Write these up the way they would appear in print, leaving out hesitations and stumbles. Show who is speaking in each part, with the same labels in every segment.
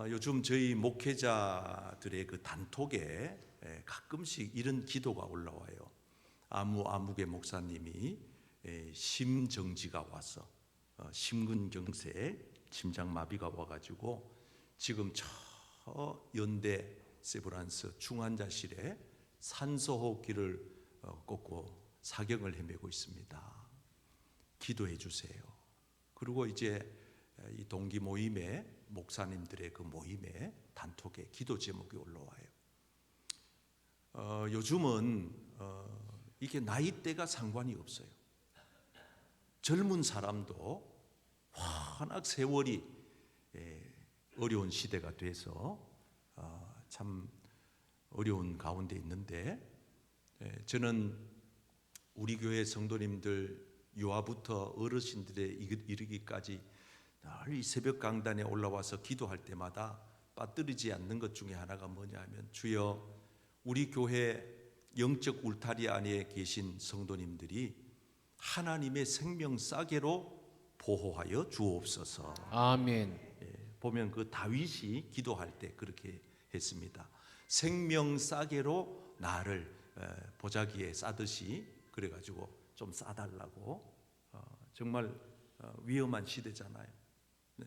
Speaker 1: 요즘 저희 목회자들의 그 단톡에 가끔씩 이런 기도가 올라와요. 아무개 목사님이 심정지가 와서 심근경색, 심장마비가 와가지고 지금 저 연대 세브란스 중환자실에 산소호흡기를 꽂고 사경을 헤매고 있습니다. 기도해 주세요. 그리고 이제 이 동기 모임에 목사님들의 그 모임에 단톡에 기도 제목이 올라와요. 요즘은 이게 나이대가 상관이 없어요. 젊은 사람도 워낙 세월이 어려운 시대가 돼서 참 어려운 가운데 있는데, 저는 우리 교회 성도님들 유아부터 어르신들에 이르기까지 늘 이 새벽 강단에 올라와서 기도할 때마다 빠뜨리지 않는 것 중에 하나가 뭐냐 하면, 주여, 우리 교회 영적 울타리 안에 계신 성도님들이 하나님의 생명 싸개로 보호하여 주옵소서.
Speaker 2: 아멘.
Speaker 1: 보면 그 다윗이 기도할 때 그렇게 했습니다. 생명 싸개로 나를 보자기에 싸듯이, 그래가지고 좀 싸달라고. 정말 위험한 시대잖아요.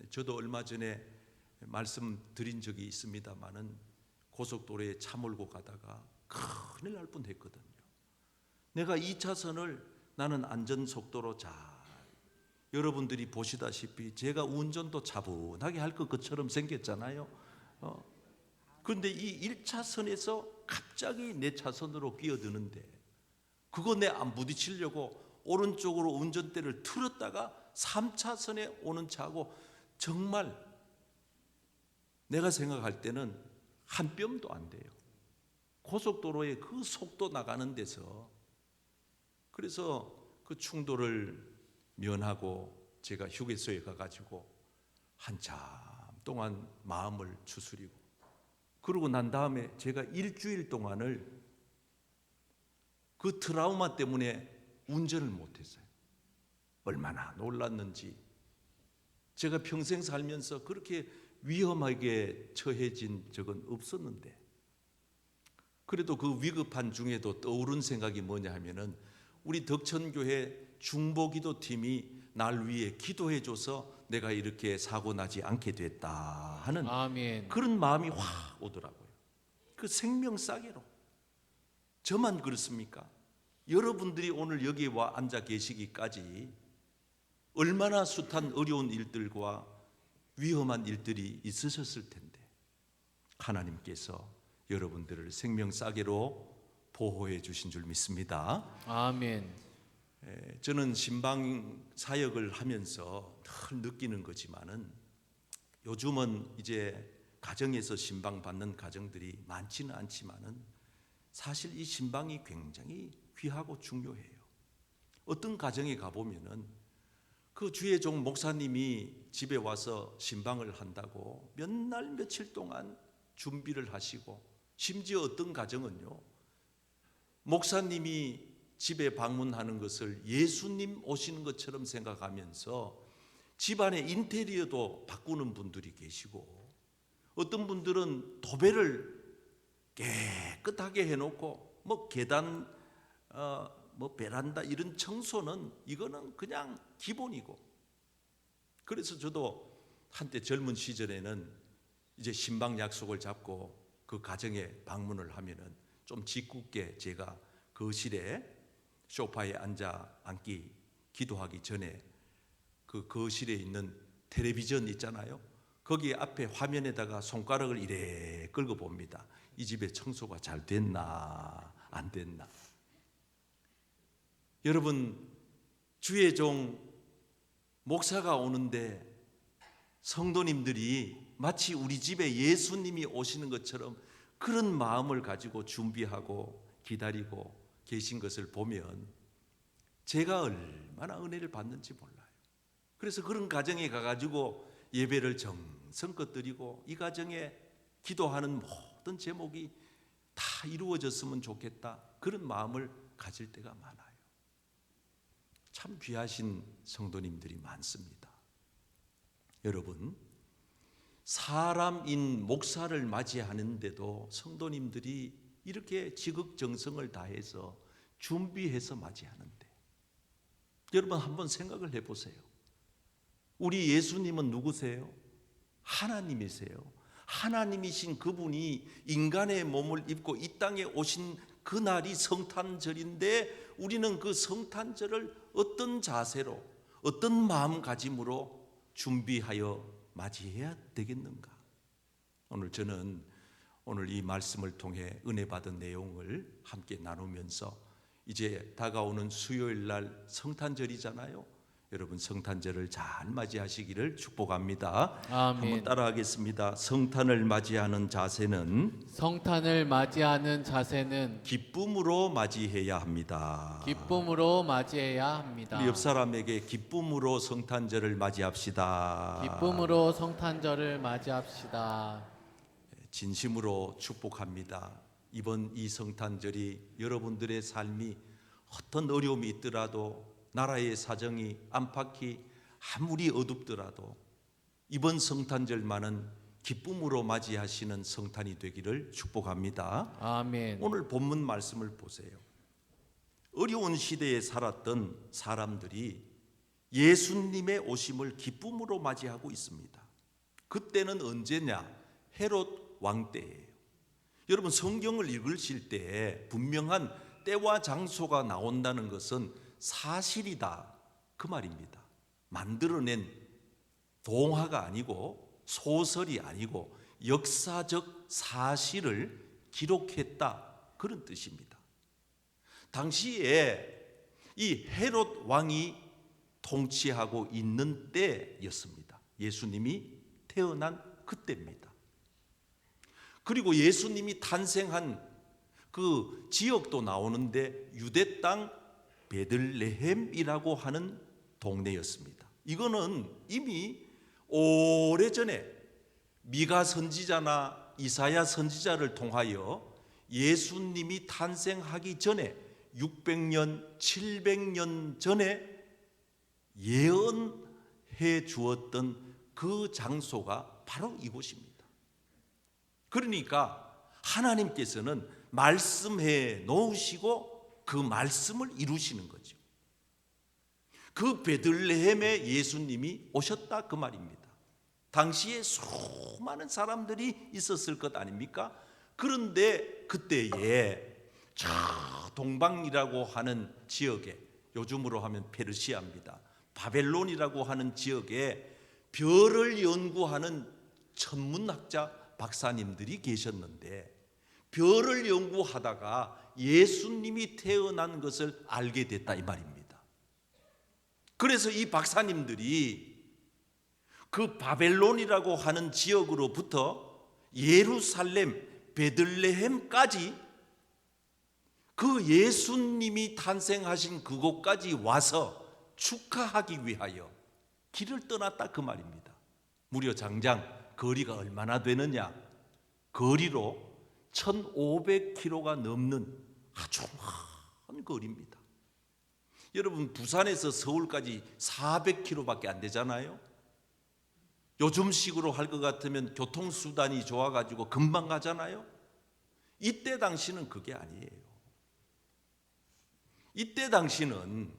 Speaker 1: 저도 얼마 전에 말씀드린 적이 있습니다마는 고속도로에 차 몰고 가다가 큰일 날 뻔했거든요. 내가 2차선을 나는 안전속도로 여러분들이 보시다시피 제가 운전도 차분하게 할 것처럼 생겼잖아요. 그런데 이 1차선에서 갑자기 내 차선으로 끼어드는데, 그거 내 안 부딪히려고 오른쪽으로 운전대를 틀었다가 3차선에 오는 차하고 정말 내가 생각할 때는 한 뼘도 안 돼요. 고속도로에 그 속도 나가는 데서. 그래서 그 충돌을 면하고 제가 휴게소에 가가지고 한참 동안 마음을 추스리고, 그러고 난 다음에 제가 일주일 동안을 그 트라우마 때문에 운전을 못했어요. 얼마나 놀랐는지. 제가 평생 살면서 그렇게 위험하게 처해진 적은 없었는데, 그래도 그 위급한 중에도 떠오른 생각이 뭐냐 하면은, 우리 덕천교회 중보기도팀이 날 위해 기도해줘서 내가 이렇게 사고 나지 않게 됐다 하는
Speaker 2: 아멘.
Speaker 1: 그런 마음이 확 오더라고요. 그 생명 싸개로. 저만 그렇습니까? 여러분들이 오늘 여기 와 앉아 계시기까지 얼마나 숱한 어려운 일들과 위험한 일들이 있으셨을 텐데, 하나님께서 여러분들을 생명 싸개로 보호해 주신 줄 믿습니다.
Speaker 2: 아멘.
Speaker 1: 저는 신방 사역을 하면서 늘 느끼는 거지만은, 요즘은 이제 가정에서 신방 받는 가정들이 많지는 않지만은 사실 이 신방이 굉장히 귀하고 중요해요. 어떤 가정에 가보면은 그 주의 종 목사님이 집에 와서 신방을 한다고 몇 날 며칠 동안 준비를 하시고, 심지어 어떤 가정은요, 목사님이 집에 방문하는 것을 예수님 오시는 것처럼 생각하면서 집안의 인테리어도 바꾸는 분들이 계시고, 어떤 분들은 도배를 깨끗하게 해놓고 뭐 계단, 뭐 베란다 이런 청소는 이거는 그냥 기본이고. 그래서 저도 한때 젊은 시절에는 이제 신방 약속을 잡고 그 가정에 방문을 하면은 좀 짓궂게 제가 거실에 소파에 앉기 기도하기 전에 그 거실에 있는 텔레비전 있잖아요. 거기 앞에 화면에다가 손가락을 이래 끌고 봅니다. 이 집에 청소가 잘 됐나 안 됐나. 여러분, 주의 종 목사가 오는데 성도님들이 마치 우리 집에 예수님이 오시는 것처럼 그런 마음을 가지고 준비하고 기다리고 계신 것을 보면 제가 얼마나 은혜를 받는지 몰라요. 그래서 그런 가정에 가가지고 예배를 정성껏 드리고 이 가정에 기도하는 모든 제목이 다 이루어졌으면 좋겠다, 그런 마음을 가질 때가 많아요. 참 귀하신 성도님들이 많습니다. 여러분, 사람인 목사를 맞이하는데도 성도님들이 이렇게 지극정성을 다해서 준비해서 맞이하는데, 여러분 한번 생각을 해보세요. 우리 예수님은 누구세요? 하나님이세요. 하나님이신 그분이 인간의 몸을 입고 이 땅에 오신 그날이 성탄절인데, 우리는 그 성탄절을 어떤 자세로, 어떤 마음가짐으로 준비하여 맞이해야 되겠는가? 오늘 저는 이 말씀을 통해 은혜 받은 내용을 함께 나누면서, 이제 다가오는 수요일 날 성탄절이잖아요. 여러분 성탄절을 잘 맞이하시기를 축복합니다.
Speaker 2: 아멘.
Speaker 1: 한번 따라하겠습니다. 성탄을 맞이하는 자세는 기쁨으로 맞이해야 합니다.
Speaker 2: 기쁨으로 맞이해야 합니다.
Speaker 1: 우리 옆 사람에게 기쁨으로 성탄절을 맞이합시다.
Speaker 2: 기쁨으로 성탄절을 맞이합시다.
Speaker 1: 진심으로 축복합니다. 이번 이 성탄절이 여러분들의 삶이 어떤 어려움이 있더라도, 나라의 사정이 안팎이 아무리 어둡더라도 이번 성탄절만은 기쁨으로 맞이하시는 성탄이 되기를 축복합니다.
Speaker 2: 아멘.
Speaker 1: 오늘 본문 말씀을 보세요. 어려운 시대에 살았던 사람들이 예수님의 오심을 기쁨으로 맞이하고 있습니다. 그때는 언제냐? 헤롯 왕 때예요. 여러분 성경을 읽으실 때 분명한 때와 장소가 나온다는 것은 사실이다 그 말입니다. 만들어낸 동화가 아니고 소설이 아니고 역사적 사실을 기록했다 그런 뜻입니다. 당시에 이 헤롯 왕이 통치하고 있는 때였습니다. 예수님이 태어난 그때입니다. 그리고 예수님이 탄생한 그 지역도 나오는데 유대 땅 베들레헴이라고 하는 동네였습니다. 이거는 이미 오래전에 미가 선지자나 이사야 선지자를 통하여 예수님이 탄생하기 전에 600년, 700년 전에 예언해 주었던 그 장소가 바로 이곳입니다. 그러니까 하나님께서는 말씀해 놓으시고 그 말씀을 이루시는 거죠. 그 베들레헴에 예수님이 오셨다 그 말입니다. 당시에 수많은 사람들이 있었을 것 아닙니까? 그런데 그때에 저 동방이라고 하는 지역에, 요즘으로 하면 페르시아입니다. 바벨론이라고 하는 지역에 별을 연구하는 천문학자 박사님들이 계셨는데, 별을 연구하다가 예수님이 태어난 것을 알게 됐다 이 말입니다. 그래서 이 박사님들이 그 바벨론이라고 하는 지역으로부터 예루살렘, 베들레헴까지 그 예수님이 탄생하신 그곳까지 와서 축하하기 위하여 길을 떠났다 그 말입니다. 무려 장장 거리가 얼마나 되느냐? 거리로 1500km가 넘는 아주 먼 거리입니다. 여러분 부산에서 서울까지 400km밖에 안 되잖아요. 요즘식으로 할 것 같으면 교통수단이 좋아가지고 금방 가잖아요. 이때 당시는 그게 아니에요. 이때 당시는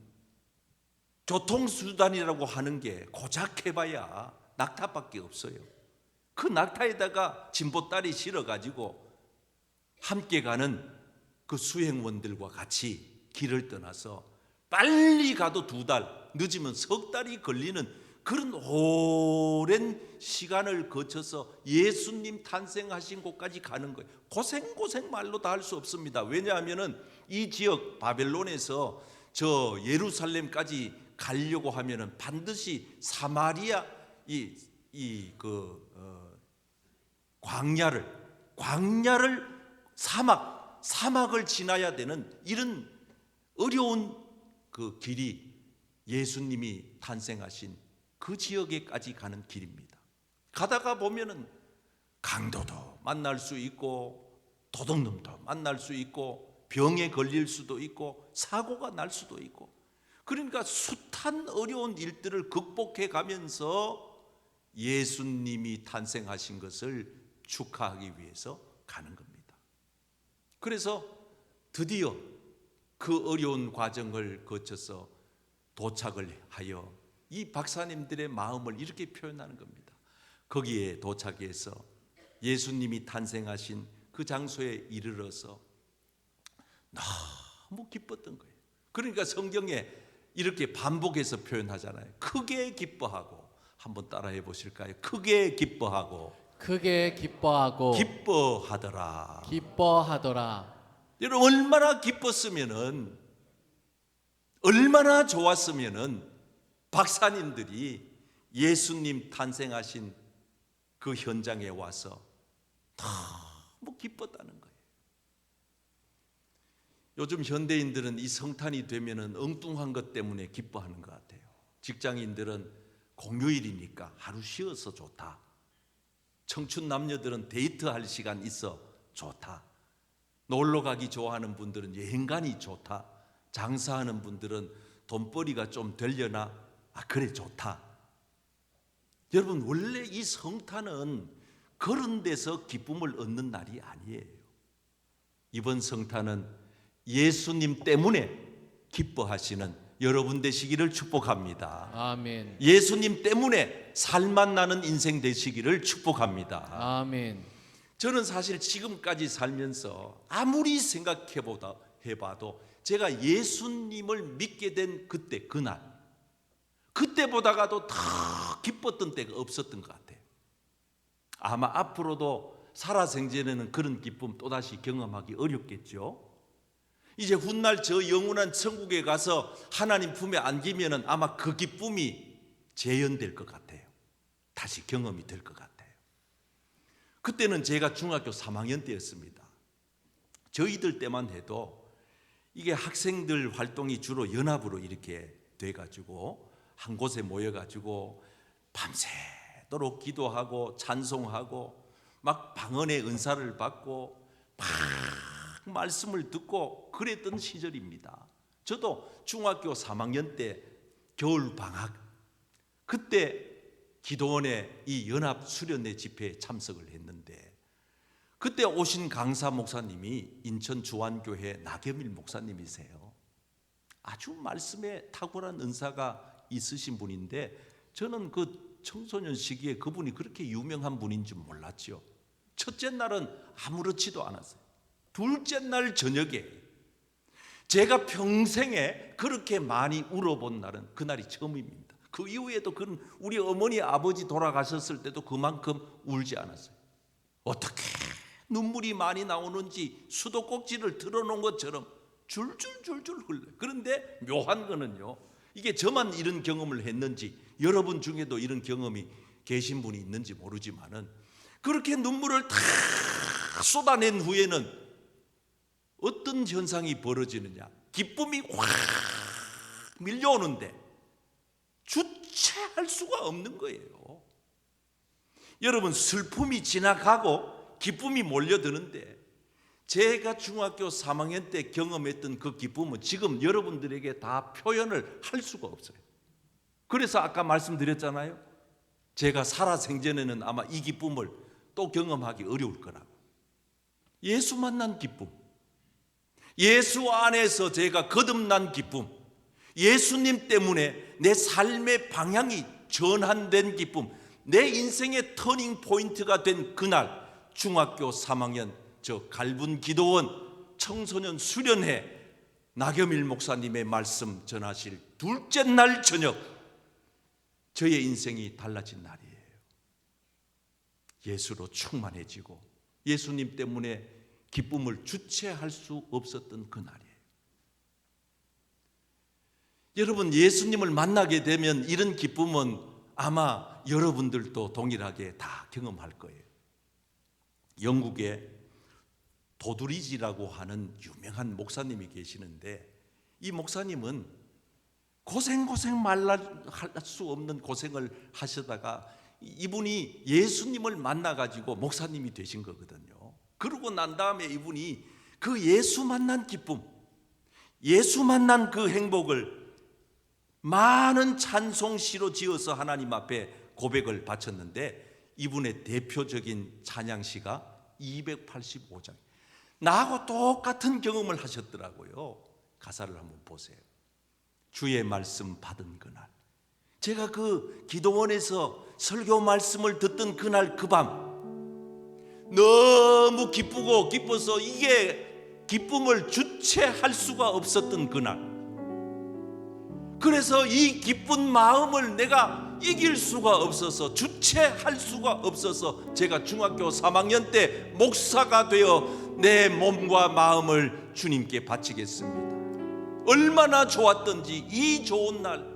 Speaker 1: 교통수단이라고 하는 게 고작 해봐야 낙타밖에 없어요. 그 낙타에다가 진보다리 실어가지고 함께 가는 그 수행원들과 같이 길을 떠나서 빨리 가도 2달, 늦으면 석 달이 걸리는 그런 오랜 시간을 거쳐서 예수님 탄생하신 곳까지 가는 거예요. 고생 말로 다 할 수 없습니다. 왜냐하면 이 지역 바벨론에서 저 예루살렘까지 가려고 하면은 반드시 사마리아 광야를 사막을 지나야 되는 이런 어려운 그 길이 예수님이 탄생하신 그 지역에까지 가는 길입니다. 가다가 보면은 강도도 만날 수 있고 도둑놈도 만날 수 있고 병에 걸릴 수도 있고 사고가 날 수도 있고, 그러니까 숱한 어려운 일들을 극복해 가면서 예수님이 탄생하신 것을 축하하기 위해서 가는 겁니다. 그래서 드디어 그 어려운 과정을 거쳐서 도착을 하여 이 박사님들의 마음을 이렇게 표현하는 겁니다. 거기에 도착해서 예수님이 탄생하신 그 장소에 이르러서 너무 기뻤던 거예요. 그러니까 성경에 이렇게 반복해서 표현하잖아요. 크게 기뻐하고. 한번 따라해 보실까요? 크게 기뻐하고
Speaker 2: 크게 기뻐하고
Speaker 1: 기뻐하더라.
Speaker 2: 기뻐하더라.
Speaker 1: 여러분 얼마나 기뻤으면은, 얼마나 좋았으면은 박사님들이 예수님 탄생하신 그 현장에 와서 너무 기뻤다는 거예요. 요즘 현대인들은 이 성탄이 되면은 엉뚱한 것 때문에 기뻐하는 것 같아요. 직장인들은 공휴일이니까 하루 쉬어서 좋다. 청춘 남녀들은 데이트할 시간 있어 좋다. 놀러 가기 좋아하는 분들은 여행 가니 좋다. 장사하는 분들은 돈벌이가 좀 되려나 그래 좋다. 여러분 원래 이 성탄은 그런 데서 기쁨을 얻는 날이 아니에요. 이번 성탄은 예수님 때문에 기뻐하시는 여러분 되시기를 축복합니다.
Speaker 2: 아멘.
Speaker 1: 예수님 때문에 살맛 나는 인생 되시기를 축복합니다.
Speaker 2: 아멘.
Speaker 1: 저는 사실 지금까지 살면서 아무리 해봐도 제가 예수님을 믿게 된 그때, 그날, 그때보다가도 더 기뻤던 때가 없었던 것 같아요. 아마 앞으로도 살아생전에는 그런 기쁨 또다시 경험하기 어렵겠죠. 이제 훗날 저 영원한 천국에 가서 하나님 품에 안기면은 아마 그 기쁨이 재현될 것 같아요. 다시 경험이 될 것 같아요. 그때는 제가 중학교 3학년 때였습니다. 저희들 때만 해도 이게 학생들 활동이 주로 연합으로 이렇게 돼가지고 한 곳에 모여가지고 밤새도록 기도하고 찬송하고 막 방언의 은사를 받고 막 말씀을 듣고 그랬던 시절입니다. 저도 중학교 3학년 때 겨울 방학 그때 기도원의 이 연합 수련회 집회에 참석을 했는데 그때 오신 강사 목사님이 인천 주안교회 나겸일 목사님이세요. 아주 말씀에 탁월한 은사가 있으신 분인데 저는 그 청소년 시기에 그분이 그렇게 유명한 분인 줄 몰랐죠. 첫째 날은 아무렇지도 않았어요. 둘째 날 저녁에 제가 평생에 그렇게 많이 울어본 날은 그날이 처음입니다. 그 이후에도 우리 어머니 아버지 돌아가셨을 때도 그만큼 울지 않았어요. 어떻게 눈물이 많이 나오는지 수도꼭지를 틀어놓은 것처럼 줄줄줄줄 흘러요. 그런데 묘한 거는요, 이게 저만 이런 경험을 했는지 여러분 중에도 이런 경험이 계신 분이 있는지 모르지만은 그렇게 눈물을 다 쏟아낸 후에는 어떤 현상이 벌어지느냐, 기쁨이 확 밀려오는데 주체할 수가 없는 거예요. 여러분 슬픔이 지나가고 기쁨이 몰려드는데 제가 중학교 3학년 때 경험했던 그 기쁨은 지금 여러분들에게 다 표현을 할 수가 없어요. 그래서 아까 말씀드렸잖아요. 제가 살아생전에는 아마 이 기쁨을 또 경험하기 어려울 거라고. 예수 만난 기쁨, 예수 안에서 제가 거듭난 기쁨, 예수님 때문에 내 삶의 방향이 전환된 기쁨, 내 인생의 터닝 포인트가 된 그날 중학교 3학년 저 갈분 기도원 청소년 수련회 나겸일 목사님의 말씀 전하실 둘째 날 저녁 저의 인생이 달라진 날이에요. 예수로 충만해지고 예수님 때문에 기쁨을 주체할 수 없었던 그날이에요. 여러분 예수님을 만나게 되면 이런 기쁨은 아마 여러분들도 동일하게 다 경험할 거예요. 영국에 도드리지라고 하는 유명한 목사님이 계시는데 이 목사님은 고생 말할 수 없는 고생을 하시다가 이분이 예수님을 만나가지고 목사님이 되신 거거든요. 그러고 난 다음에 이분이 그 예수 만난 기쁨, 예수 만난 그 행복을 많은 찬송시로 지어서 하나님 앞에 고백을 바쳤는데 이분의 대표적인 찬양시가 285장. 나하고 똑같은 경험을 하셨더라고요. 가사를 한번 보세요. 주의 말씀 받은 그날, 제가 그 기도원에서 설교 말씀을 듣던 그날 그 밤 너무 기쁘고 기뻐서 이게 기쁨을 주체할 수가 없었던 그날, 그래서 이 기쁜 마음을 내가 이길 수가 없어서 주체할 수가 없어서 제가 중학교 3학년 때 목사가 되어 내 몸과 마음을 주님께 바치겠습니다. 얼마나 좋았던지 이 좋은 날,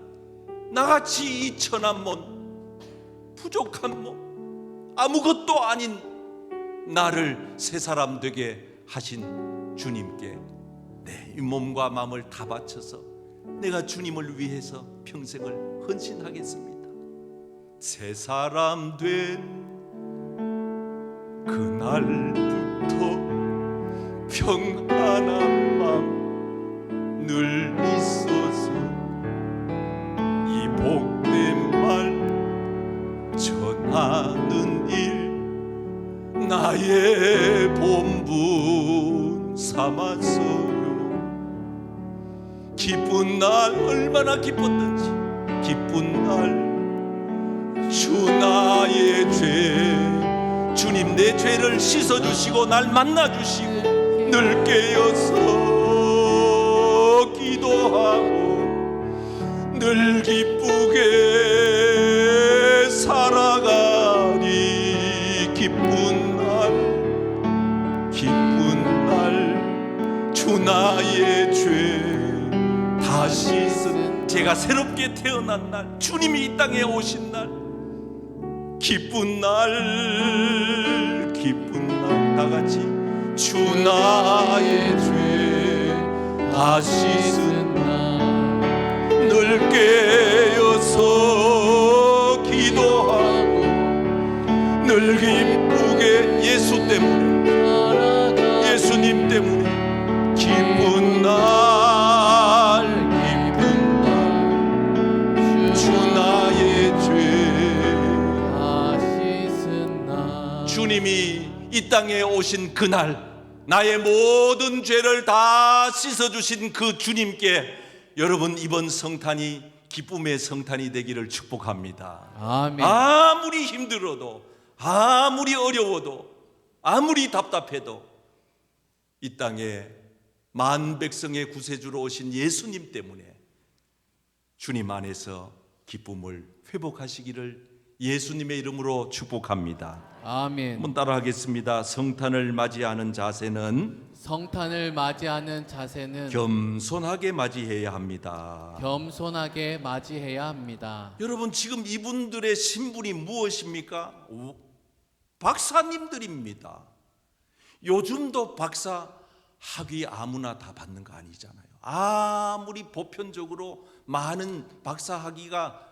Speaker 1: 나같이 이 천한 몸, 부족한 몸, 아무것도 아닌 나를 새 사람 되게 하신 주님께 내 몸과 마음을 다 바쳐서 내가 주님을 위해서 평생을 헌신하겠습니다. 새 사람 된 그날부터 평안한 맘 늘 있어서 이 복된 말 전하는 일 나의 본분 삼았어요. 기쁜 날, 얼마나 기뻤던지 기쁜 날 주 나의 죄, 주님 내 죄를 씻어주시고 날 만나주시고 늘 깨어서 기도하고 늘 기쁘게 살아가리. 기쁜 날 주 나의 죄 다 씻은, 제가 새롭게 태어난 날, 주님이 이 땅에 오신 날, 기쁜 날 다 같이 주 나의 죄 다 씻은 날 늘 깨어서 기도하고 늘 기쁘게 예수 때문에, 예수님 때문에 기쁜 날 주 나의 죄 다 씻은 날. 주님이 이 땅에 오신 그날 나의 모든 죄를 다 씻어주신 그 주님께 여러분 이번 성탄이 기쁨의 성탄이 되기를 축복합니다.
Speaker 2: 아멘.
Speaker 1: 아무리 힘들어도, 아무리 어려워도, 아무리 답답해도 이 땅에 만 백성의 구세주로 오신 예수님 때문에 주님 안에서 기쁨을 회복하시기를 예수님의 이름으로 축복합니다.
Speaker 2: 아멘.
Speaker 1: 한번 따라하겠습니다. 성탄을 맞이하는 자세는
Speaker 2: 성탄을 맞이하는 자세는
Speaker 1: 겸손하게 맞이해야 합니다.
Speaker 2: 겸손하게 맞이해야 합니다.
Speaker 1: 여러분 지금 이분들의 신분이 무엇입니까? 박사님들입니다. 요즘도 박사 학위 아무나 다 받는 거 아니잖아요. 아무리 보편적으로 많은 박사 학위가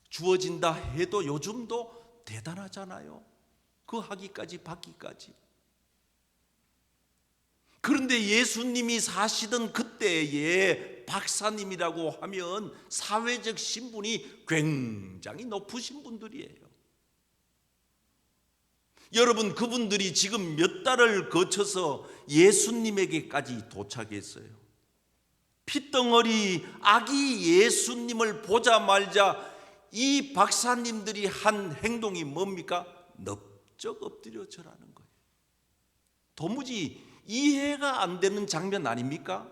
Speaker 1: 주어진다 해도 요즘도 대단하잖아요. 그 학위까지 받기까지. 그런데 예수님이 사시던 그때에 박사님이라고 하면 사회적 신분이 굉장히 높으신 분들이에요. 여러분 그분들이 지금 몇 달을 거쳐서 예수님에게까지 도착했어요. 핏덩어리 아기 예수님을 보자마자 이 박사님들이 한 행동이 뭡니까? 넙적 엎드려 절하는 거예요. 도무지 이해가 안 되는 장면 아닙니까?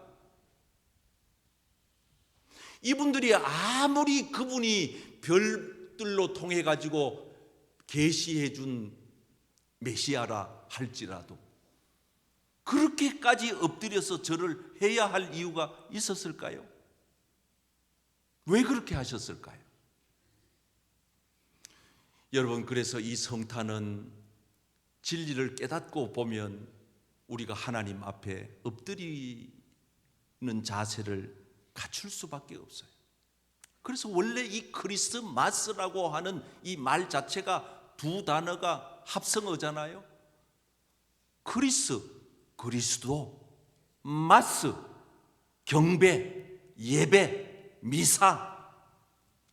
Speaker 1: 이분들이 아무리 그분이 별들로 통해 가지고 계시해 준 메시아라 할지라도 그렇게까지 엎드려서 절을 해야 할 이유가 있었을까요? 왜 그렇게 하셨을까요? 여러분 그래서 이 성탄은 진리를 깨닫고 보면 우리가 하나님 앞에 엎드리는 자세를 갖출 수밖에 없어요. 그래서 원래 이 크리스마스라고 하는 이 말 자체가 두 단어가 합성어잖아요. 그리스도, 마스, 경배, 예배, 미사.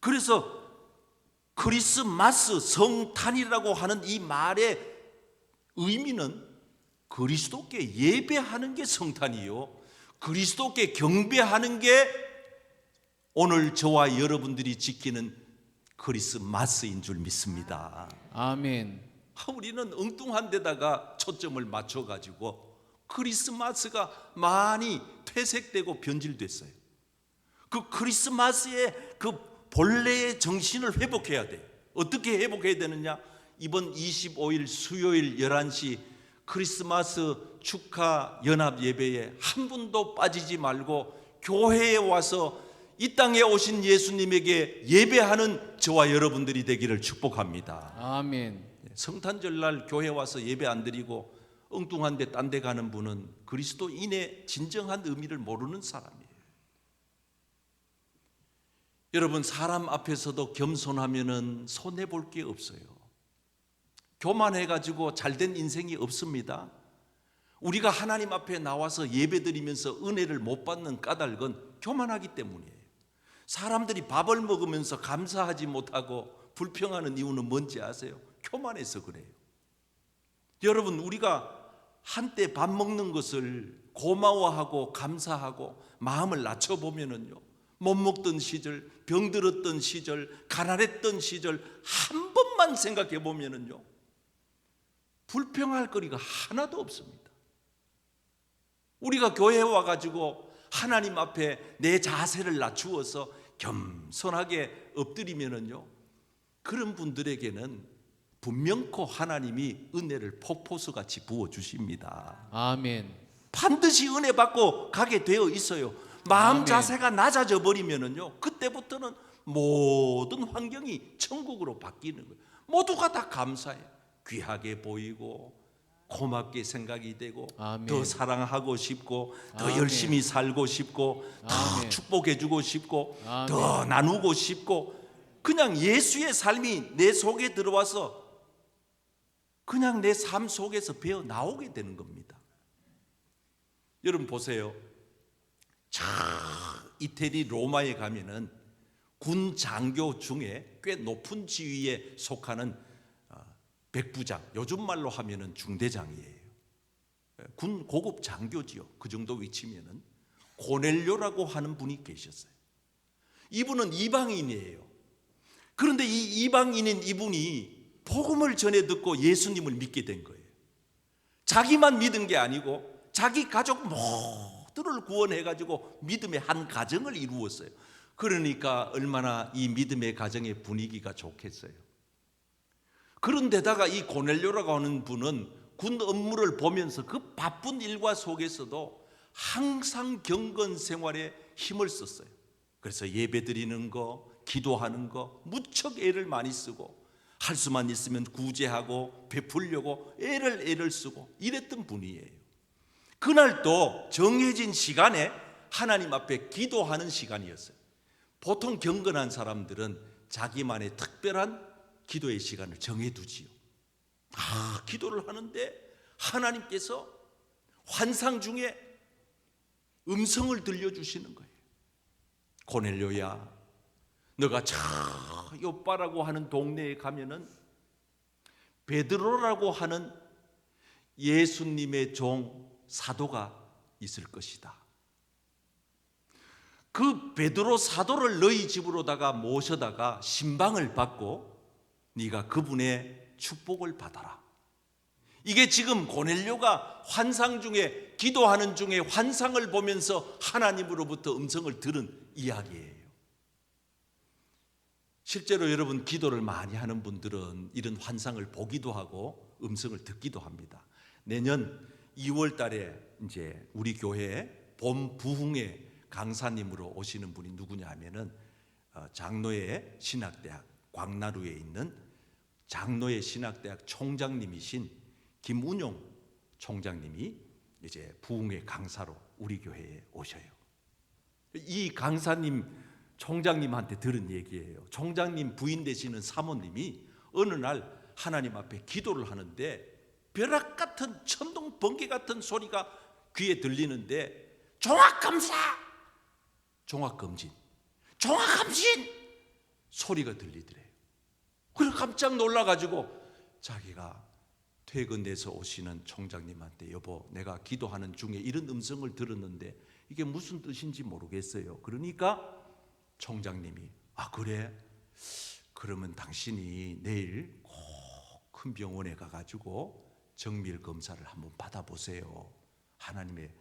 Speaker 1: 그래서 크리스마스 성탄이라고 하는 이 말의 의미는 그리스도께 예배하는 게 성탄이요, 그리스도께 경배하는 게 오늘 저와 여러분들이 지키는 크리스마스인 줄 믿습니다.
Speaker 2: 아멘.
Speaker 1: 우리는 엉뚱한 데다가 초점을 맞춰가지고 크리스마스가 많이 퇴색되고 변질됐어요. 그 크리스마스의 그 본래의 정신을 회복해야 돼요. 어떻게 회복해야 되느냐? 이번 25일 수요일 11시 크리스마스 축하 연합 예배에 한 분도 빠지지 말고 교회에 와서 이 땅에 오신 예수님에게 예배하는 저와 여러분들이 되기를 축복합니다.
Speaker 2: 아멘.
Speaker 1: 성탄절날 교회 와서 예배 안 드리고 엉뚱한 데 딴 데 가는 분은 그리스도인의 진정한 의미를 모르는 사람이에요. 여러분, 사람 앞에서도 겸손하면은 손해 볼 게 없어요. 교만해가지고 잘된 인생이 없습니다. 우리가 하나님 앞에 나와서 예배드리면서 은혜를 못 받는 까닭은 교만하기 때문이에요. 사람들이 밥을 먹으면서 감사하지 못하고 불평하는 이유는 뭔지 아세요? 교만해서 그래요. 여러분, 우리가 한때 밥 먹는 것을 고마워하고 감사하고 마음을 낮춰보면은요, 못 먹던 시절, 병들었던 시절, 가난했던 시절 한 번만 생각해 보면은요, 불평할 거리가 하나도 없습니다. 우리가 교회에 와가지고 하나님 앞에 내 자세를 낮추어서 겸손하게 엎드리면은요, 그런 분들에게는 분명코 하나님이 은혜를 폭포수같이 부어주십니다.
Speaker 2: 아멘.
Speaker 1: 반드시 은혜 받고 가게 되어 있어요. 마음
Speaker 2: 아멘.
Speaker 1: 자세가 낮아져 버리면은요, 그때부터는 모든 환경이 천국으로 바뀌는 거예요. 모두가 다 감사해요. 귀하게 보이고 고맙게 생각이 되고
Speaker 2: 아멘.
Speaker 1: 더 사랑하고 싶고 더
Speaker 2: 아멘.
Speaker 1: 열심히 살고 싶고 더
Speaker 2: 아멘.
Speaker 1: 축복해주고 싶고
Speaker 2: 아멘.
Speaker 1: 더 나누고 싶고, 그냥 예수의 삶이 내 속에 들어와서 그냥 내 삶 속에서 배어 나오게 되는 겁니다. 여러분 보세요. 저 이태리 로마에 가면은 군 장교 중에 꽤 높은 지위에 속하는 백부장, 요즘 말로 하면은 중대장이에요. 군 고급 장교지요. 그 정도 위치면은 고넬료라고 하는 분이 계셨어요. 이분은 이방인이에요. 그런데 이 이방인인 이분이 복음을 전해 듣고 예수님을 믿게 된 거예요. 자기만 믿은 게 아니고 자기 가족 모두를 구원해가지고 믿음의 한 가정을 이루었어요. 그러니까 얼마나 이 믿음의 가정의 분위기가 좋겠어요. 그런데다가 이 고넬료라고 하는 분은 군 업무를 보면서 그 바쁜 일과 속에서도 항상 경건 생활에 힘을 썼어요. 그래서 예배 드리는 거, 기도하는 거 무척 애를 많이 쓰고, 할 수만 있으면 구제하고 베풀려고 애를 쓰고 이랬던 분이에요. 그날 또 정해진 시간에 하나님 앞에 기도하는 시간이었어요. 보통 경건한 사람들은 자기만의 특별한 기도의 시간을 정해두지요. 기도를 하는데 하나님께서 환상 중에 음성을 들려주시는 거예요. 고넬료야, 너가 저 요빠라고 하는 동네에 가면은 베드로라고 하는 예수님의 종 사도가 있을 것이다. 그 베드로 사도를 너희 집으로다가 모셔다가 신방을 받고 네가 그분의 축복을 받아라. 이게 지금 고넬료가 환상 중에, 기도하는 중에 환상을 보면서 하나님으로부터 음성을 들은 이야기예요. 실제로 여러분, 기도를 많이 하는 분들은 이런 환상을 보기도 하고 음성을 듣기도 합니다. 내년 2월 달에 이제 우리 교회에 봄 부흥회 강사님으로 오시는 분이 누구냐 하면은 장로의 신학대학 광나루에 있는 장로의 신학대학 총장님이신 김운용 총장님이 이제 부흥회 강사로 우리 교회에 오셔요. 이 강사님 총장님한테 들은 얘기예요. 총장님 부인 되시는 사모님이 어느 날 하나님 앞에 기도를 하는데 벼락 같은 천둥 번개 같은 소리가 귀에 들리는데 종합감사, 종합검진, 종합검진 소리가 들리더래요. 그래 깜짝 놀라가지고 자기가 퇴근해서 오시는 총장님한테 여보 내가 기도하는 중에 이런 음성을 들었는데 이게 무슨 뜻인지 모르겠어요. 그러니까 총장님이 아 그래? 그러면 당신이 내일 꼭 큰 병원에 가가지고 정밀 검사를 한번 받아보세요. 하나님의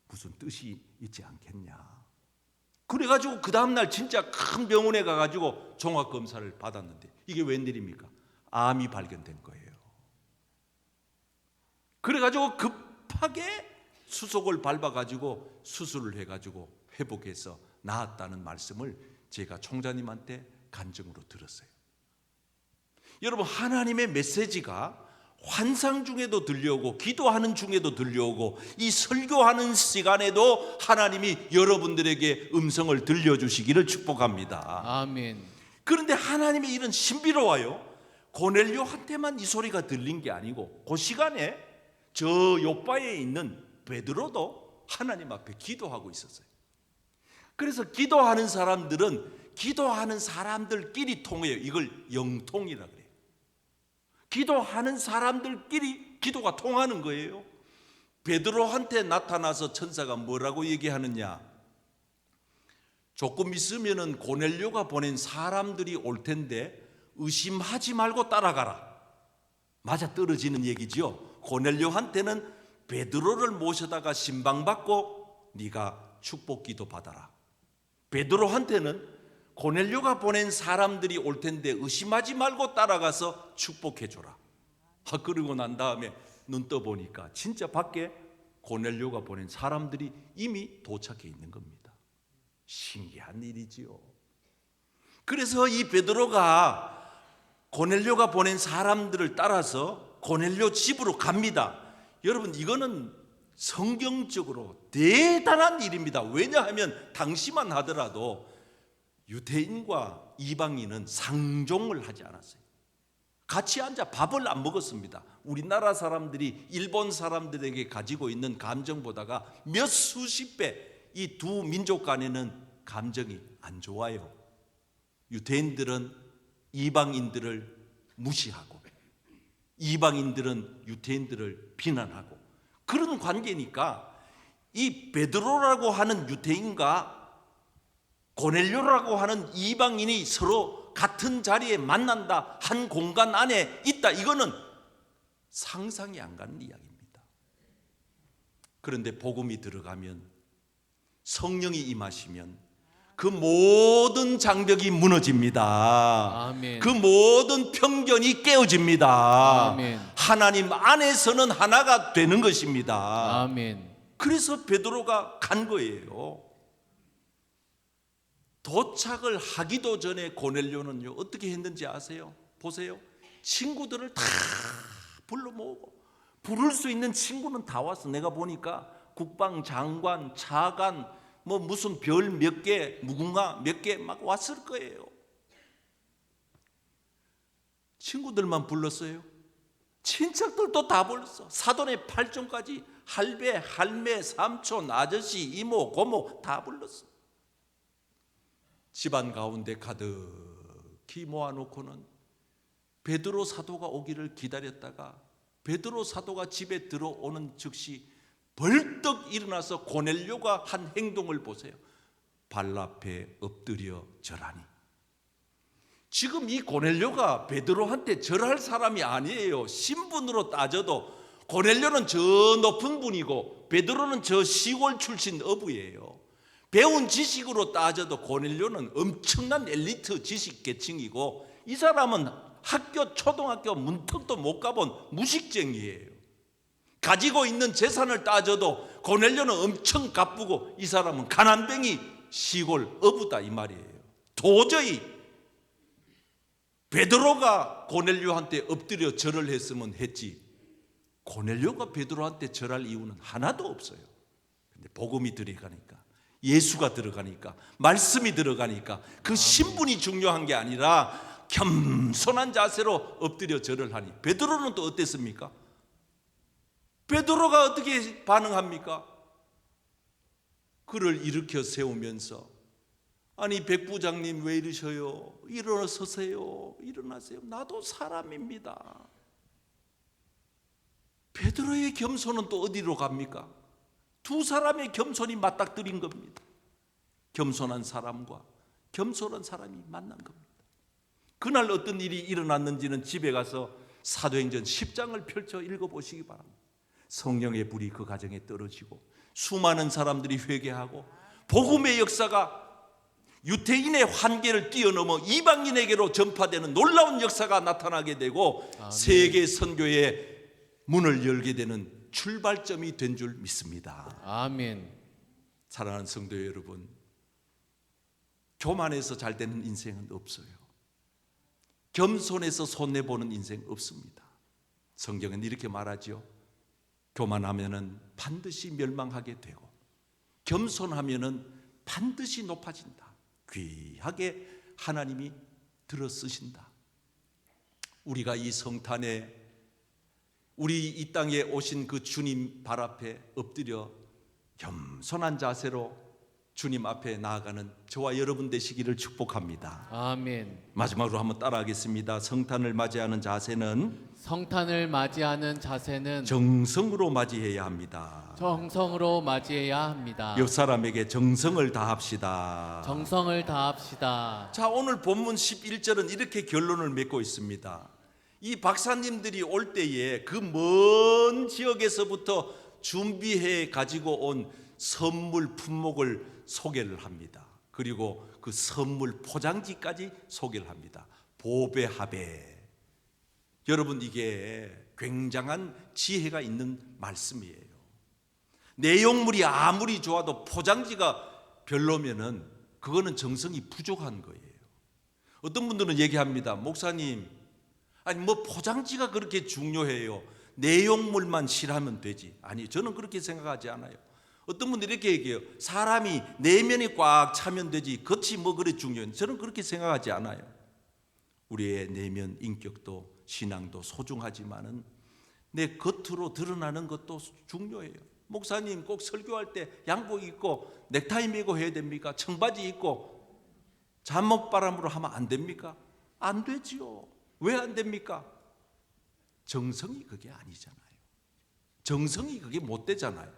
Speaker 1: 무슨 뜻이 있지 않겠냐. 그래가지고 그 다음날 진짜 큰 병원에 가가지고 종합검사를 받았는데 이게 웬일입니까? 암이 발견된 거예요. 그래가지고 급하게 수속을 밟아가지고 수술을 해가지고 회복해서 나았다는 말씀을 제가 총장님한테 간증으로 들었어요. 여러분 하나님의 메시지가 환상 중에도 들려오고 기도하는 중에도 들려오고 이 설교하는 시간에도 하나님이 여러분들에게 음성을 들려주시기를 축복합니다.
Speaker 2: 아멘.
Speaker 1: 그런데 하나님의 일은 신비로워요. 고넬료한테만 이 소리가 들린 게 아니고 그 시간에 저 요바에 있는 베드로도 하나님 앞에 기도하고 있었어요. 그래서 기도하는 사람들은 기도하는 사람들끼리 통해요. 이걸 영통이라 그래요. 기도하는 사람들끼리 기도가 통하는 거예요. 베드로한테 나타나서 천사가 뭐라고 얘기하느냐? 조금 있으면은 고넬료가 보낸 사람들이 올 텐데 의심하지 말고 따라가라. 맞아 떨어지는 얘기지요. 고넬료한테는 베드로를 모셔다가 신방받고 네가 축복기도 받아라. 베드로한테는 고넬료가 보낸 사람들이 올 텐데 의심하지 말고 따라가서 축복해 줘라. 그러고 난 다음에 눈 떠보니까 진짜 밖에 고넬료가 보낸 사람들이 이미 도착해 있는 겁니다. 신기한 일이지요. 그래서 이 베드로가 고넬료가 보낸 사람들을 따라서 고넬료 집으로 갑니다. 여러분 이거는 성경적으로 대단한 일입니다. 왜냐하면 당시만 하더라도 유대인과 이방인은 상종을 하지 않았어요. 같이 앉아 밥을 안 먹었습니다. 우리나라 사람들이 일본 사람들에게 가지고 있는 감정보다가 몇 수십 배 이 두 민족 간에는 감정이 안 좋아요. 유대인들은 이방인들을 무시하고 이방인들은 유대인들을 비난하고 그런 관계니까 이 베드로라고 하는 유대인과 고넬료라고 하는 이방인이 서로 같은 자리에 만난다, 한 공간 안에 있다, 이거는 상상이 안 가는 이야기입니다. 그런데 복음이 들어가면, 성령이 임하시면 그 모든 장벽이 무너집니다.
Speaker 2: 아멘.
Speaker 1: 그 모든 편견이 깨어집니다.
Speaker 2: 아멘.
Speaker 1: 하나님 안에서는 하나가 되는 것입니다.
Speaker 2: 아멘.
Speaker 1: 그래서 베드로가 간 거예요. 도착을 하기도 전에 고넬료는요 어떻게 했는지 아세요? 보세요. 친구들을 다 불러 모으고 부를 수 있는 친구는 다 왔어. 내가 보니까 국방장관, 차관, 뭐 무슨 별 몇 개, 무궁화 몇 개 막 왔을 거예요. 친구들만 불렀어요? 친척들도 다 불렀어. 사돈의 팔촌까지 할배, 할매, 삼촌, 아저씨, 이모, 고모 다 불렀어. 집안 가운데 가득히 모아놓고는 베드로 사도가 오기를 기다렸다가 베드로 사도가 집에 들어오는 즉시 벌떡 일어나서 고넬료가 한 행동을 보세요. 발 앞에 엎드려 절하니. 지금 이 고넬료가 베드로한테 절할 사람이 아니에요. 신분으로 따져도 고넬료는 저 높은 분이고 베드로는 저 시골 출신 어부예요. 배운 지식으로 따져도 고넬료는 엄청난 엘리트 지식계층이고 이 사람은 학교 초등학교 문턱도 못 가본 무식쟁이에요. 가지고 있는 재산을 따져도 고넬료는 엄청 가쁘고 이 사람은 가난뱅이 시골 어부다 이 말이에요. 도저히 베드로가 고넬료한테 엎드려 절을 했으면 했지 고넬료가 베드로한테 절할 이유는 하나도 없어요. 근데 복음이 들어가니까 예수가 들어가니까 말씀이 들어가니까 그 신분이 중요한 게 아니라 겸손한 자세로 엎드려 절을 하니 베드로는 또 어땠습니까? 베드로가 어떻게 반응합니까? 그를 일으켜 세우면서 아니 백부장님 왜 이러셔요? 일어서세요. 일어나세요. 나도 사람입니다. 베드로의 겸손은 또 어디로 갑니까? 두 사람의 겸손이 맞닥뜨린 겁니다. 겸손한 사람과 겸손한 사람이 만난 겁니다. 그날 어떤 일이 일어났는지는 집에 가서 사도행전 10장을 펼쳐 읽어보시기 바랍니다. 성령의 불이 그 가정에 떨어지고 수많은 사람들이 회개하고 복음의 역사가 유대인의 한계를 뛰어넘어 이방인에게로 전파되는 놀라운 역사가 나타나게 되고
Speaker 2: 아멘.
Speaker 1: 세계 선교의 문을 열게 되는 출발점이 된 줄 믿습니다.
Speaker 2: 아멘.
Speaker 1: 사랑하는 성도 여러분, 교만해서 잘 되는 인생은 없어요. 겸손해서 손해보는 인생 없습니다. 성경은 이렇게 말하죠. 교만하면은 반드시 멸망하게 되고 겸손하면은 반드시 높아진다. 귀하게 하나님이 들어 쓰신다. 우리가 이 성탄에 우리 이 땅에 오신 그 주님 발 앞에 엎드려 겸손한 자세로 주님 앞에 나아가는 저와 여러분 되시기를 축복합니다.
Speaker 2: 아멘.
Speaker 1: 마지막으로 한번 따라하겠습니다. 성탄을 맞이하는 자세는
Speaker 2: 성탄을 맞이하는 자세는
Speaker 1: 정성으로 맞이해야 합니다.
Speaker 2: 정성으로 맞이해야 합니다.
Speaker 1: 옆 사람에게 정성을 다합시다.
Speaker 2: 정성을 다합시다.
Speaker 1: 자, 오늘 본문 11절은 이렇게 결론을 맺고 있습니다. 이 박사님들이 올 때에 그 먼 지역에서부터 준비해 가지고 온 선물 품목을 소개를 합니다. 그리고 그 선물 포장지까지 소개를 합니다. 보배하배. 여러분, 이게 굉장한 지혜가 있는 말씀이에요. 내용물이 아무리 좋아도 포장지가 별로면은 그거는 정성이 부족한 거예요. 어떤 분들은 얘기합니다. 목사님, 아니 뭐 포장지가 그렇게 중요해요. 내용물만 실하면 되지. 아니, 저는 그렇게 생각하지 않아요. 어떤 분들이 이렇게 얘기해요. 사람이 내면이 꽉 차면 되지 겉이 뭐 그래 중요해. 저는 그렇게 생각하지 않아요. 우리의 내면 인격도 신앙도 소중하지만은 내 겉으로 드러나는 것도 중요해요. 목사님 꼭 설교할 때 양복 입고 넥타이 메고 해야 됩니까? 청바지 입고 잠목바람으로 하면 안 됩니까? 안 되지요. 왜 안 됩니까? 정성이 그게 아니잖아요. 정성이 그게 못 되잖아요.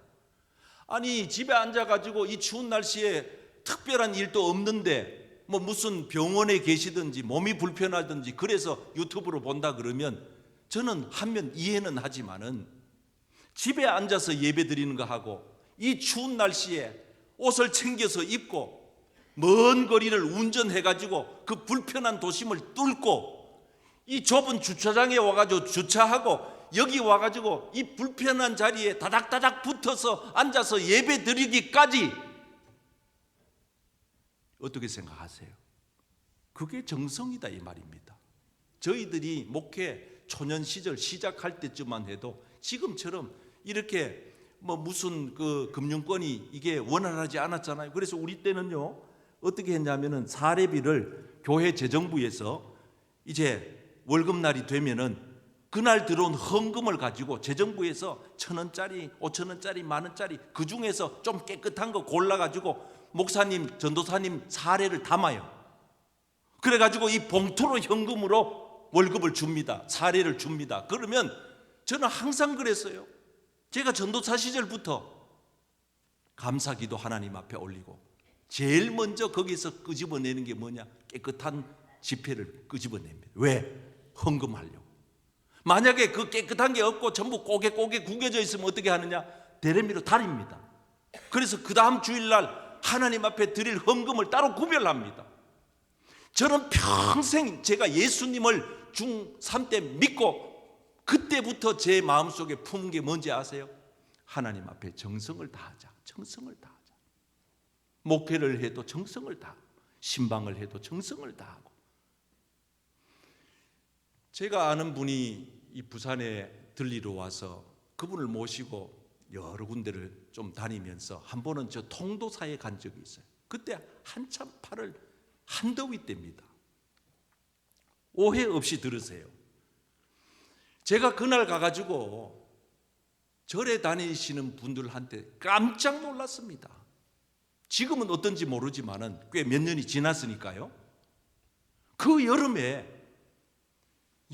Speaker 1: 아니 집에 앉아가지고 이 추운 날씨에 특별한 일도 없는데 뭐 무슨 병원에 계시든지 몸이 불편하든지 그래서 유튜브로 본다 그러면 저는 한면 이해는 하지만은 집에 앉아서 예배 드리는 거 하고 이 추운 날씨에 옷을 챙겨서 입고 먼 거리를 운전해가지고 그 불편한 도심을 뚫고 이 좁은 주차장에 와가지고 주차하고 여기 와가지고 이 불편한 자리에 다닥다닥 붙어서 앉아서 예배 드리기까지 어떻게 생각하세요? 그게 정성이다 이 말입니다. 저희들이 목회 초년 시절 시작할 때쯤만 해도 지금처럼 이렇게 뭐 무슨 그 금융권이 이게 원활하지 않았잖아요. 그래서 우리 때는요 어떻게 했냐면은 사례비를 교회 재정부에서 이제 월급날이 되면은 그날 들어온 헌금을 가지고 재정부에서 1,000원짜리, 5,000원짜리, 10,000원짜리 그 중에서 좀 깨끗한 거 골라가지고 목사님, 전도사님 사례를 담아요. 그래가지고 이 봉투로 현금으로 월급을 줍니다. 사례를 줍니다. 그러면 저는 항상 그랬어요. 제가 전도사 시절부터 감사기도 하나님 앞에 올리고 제일 먼저 거기서 끄집어내는 게 뭐냐? 깨끗한 지폐를 끄집어냅니다. 왜? 헌금하려고. 만약에 그 깨끗한 게 없고 전부 꼬개꼬개 구겨져 있으면 어떻게 하느냐? 대레미로 다립니다. 그래서 그 다음 주일날 하나님 앞에 드릴 헌금을 따로 구별합니다. 저는 평생 제가 예수님을 중3 때 믿고 그때부터 제 마음속에 품은 게 뭔지 아세요? 하나님 앞에 정성을 다하자. 정성을 다하자. 목회를 해도 정성을 다하고 신방을 해도 정성을 다하고. 제가 아는 분이 이 부산에 들리러 와서 그분을 모시고 여러 군데를 좀 다니면서 한 번은 저 통도사에 간 적이 있어요. 그때 한참 8월 한더위 때입니다. 오해 없이 들으세요. 제가 그날 가가지고 절에 다니시는 분들한테 깜짝 놀랐습니다. 지금은 어떤지 모르지만은 꽤 몇 년이 지났으니까요. 그 여름에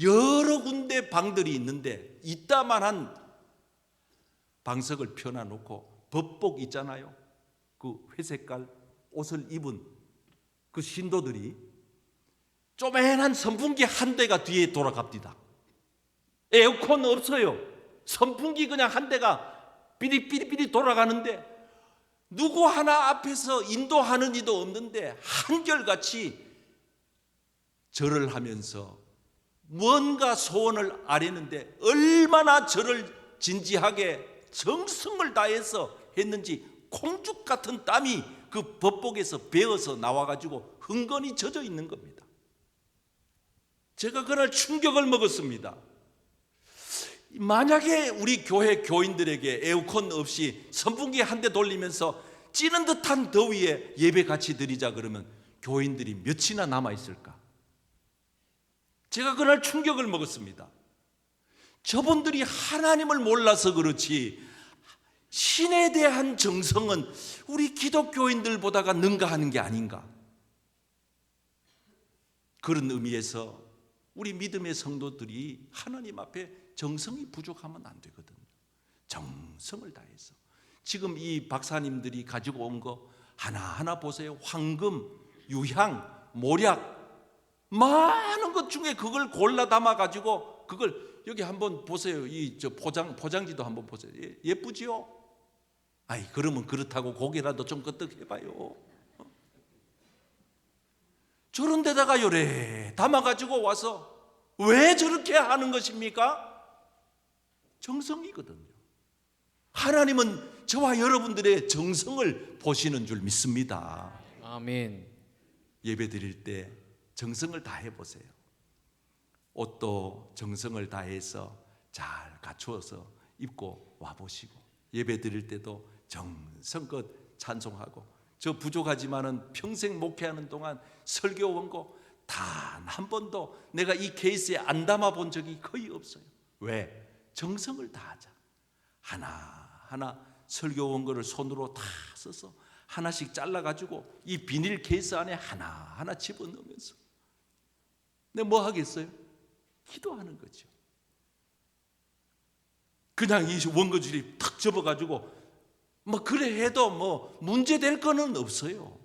Speaker 1: 여러 군데 방들이 있는데 이따만한 방석을 펴놔놓고 법복 있잖아요. 그 회색깔 옷을 입은 그 신도들이 쪼맨한 선풍기 한 대가 뒤에 돌아갑니다. 에어컨 없어요. 선풍기 그냥 한 대가 삐리삐리삐리 돌아가는데 누구 하나 앞에서 인도하는 이도 없는데 한결같이 절을 하면서 뭔가 소원을 아뢰는데 얼마나 절을 진지하게 정성을 다해서 했는지 콩죽 같은 땀이 그 법복에서 배어서 나와가지고 흥건히 젖어 있는 겁니다. 제가 그날 충격을 먹었습니다. 만약에 우리 교회 교인들에게 에어컨 없이 선풍기 한 대 돌리면서 찌는 듯한 더위에 예배 같이 드리자 그러면 교인들이 몇이나 남아있을까? 제가 그날 충격을 먹었습니다. 저분들이 하나님을 몰라서 그렇지 신에 대한 정성은 우리 기독교인들보다가 능가하는 게 아닌가? 그런 의미에서 우리 믿음의 성도들이 하나님 앞에 정성이 부족하면 안 되거든요. 정성을 다해서. 지금 이 박사님들이 가지고 온 거 하나하나 보세요. 황금, 유향, 모략 많은 것 중에 그걸 골라 담아 가지고 그걸 여기 한번 보세요. 이 저 포장지도 한번 보세요. 예쁘지요? 아이 그러면 그렇다고 고개라도 좀 끄덕 해봐요. 저런 데다가 요래 담아 가지고 와서 왜 저렇게 하는 것입니까? 정성이거든요. 하나님은 저와 여러분들의 정성을 보시는 줄 믿습니다.
Speaker 2: 아멘.
Speaker 1: 예배 드릴 때 정성을 다해 보세요. 옷도 정성을 다해서 잘 갖추어서 입고 와 보시고 예배 드릴 때도 정성껏 찬송하고 저 부족하지만은 평생 목회하는 동안 설교 원고 단 한 번도 내가 이 케이스에 안 담아 본 적이 거의 없어요. 왜? 정성을 다하자. 하나하나 설교 원고를 손으로 다 써서 하나씩 잘라가지고 이 비닐 케이스 안에 하나하나 집어넣으면서 내가 뭐 하겠어요? 기도하는 거죠. 그냥 이 원고줄이 탁 접어가지고 뭐 그래 해도 뭐 문제될 거는 없어요.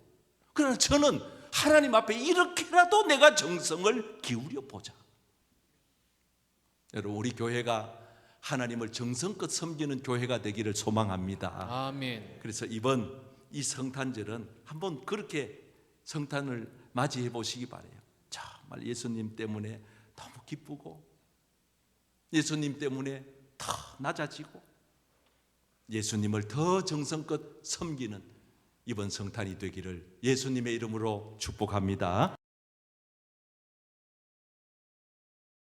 Speaker 1: 그러나 저는 하나님 앞에 이렇게라도 내가 정성을 기울여 보자. 여러분 우리 교회가 하나님을 정성껏 섬기는 교회가 되기를 소망합니다.
Speaker 2: 아멘.
Speaker 1: 그래서 이번 이 성탄절은 한번 그렇게 성탄을 맞이해 보시기 바래요. 정말 예수님 때문에 너무 기쁘고 예수님 때문에 더 낮아지고 예수님을 더 정성껏 섬기는 이번 성탄이 되기를 예수님의 이름으로 축복합니다.